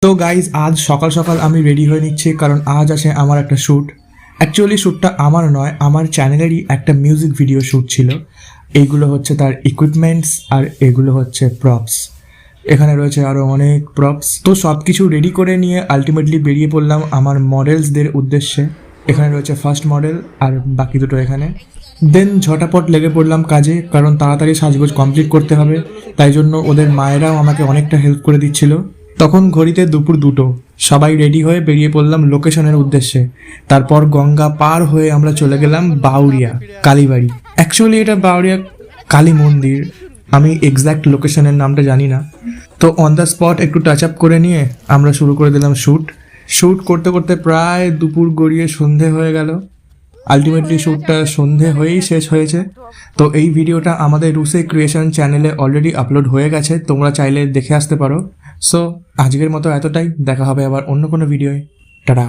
তো গাইজ আজ সকাল সকাল আমি রেডি হয়ে নিচ্ছি, কারণ আজ আছে আমার একটা শ্যুট। অ্যাকচুয়ালি শ্যুটটা আমার নয়, আমার চ্যানেলেরই একটা মিউজিক ভিডিও শ্যুট ছিল। এইগুলো হচ্ছে তার ইকুইপমেন্টস আর এগুলো হচ্ছে প্রপস। এখানে রয়েছে আরও অনেক প্রপস। তো সব কিছু রেডি করে নিয়ে আলটিমেটলি বেরিয়ে পড়লাম আমার মডেলসদের উদ্দেশ্যে। এখানে রয়েছে ফার্স্ট মডেল আর বাকি দুটো এখানে। দেন ঝটাপট লেগে পড়লাম কাজে, কারণ তাড়াতাড়ি সাজগোজ কমপ্লিট করতে হবে। তাই জন্য ওদের মায়েরাও আমাকে অনেকটা হেল্প করে দিচ্ছিল। তখন ঘড়িতে দুপুর 2টো। সবাই রেডি হয়ে বেরিয়ে পড়লাম লোকেশনের উদ্দেশ্যে। তারপর গঙ্গা পার হয়ে আমরা চলে গেলাম বাউরিয়া কালীবাড়ি। অ্যাকচুয়ালি এটা বাউরিয়া কালী মন্দির, আমি এক্স্যাক্ট লোকেশনের নামটা জানি না। তো অন দ্য স্পট একটু টাচ আপ করে নিয়ে আমরা শুরু করে দিলাম শ্যুট করতে করতে প্রায় দুপুর গড়িয়ে সন্ধে হয়ে গেল। আলটিমেটলি শ্যুটটা সন্ধে হয়েই শেষ হয়েছে। তো এই ভিডিওটা আমাদের রুসে ক্রিয়েশন চ্যানেলে অলরেডি আপলোড হয়ে গেছে, তোমরা চাইলে দেখে আসতে পারো। সো আজকের মতো এতটাই, দেখা হবে আবার অন্য কোনো ভিডিওয়। টাটা।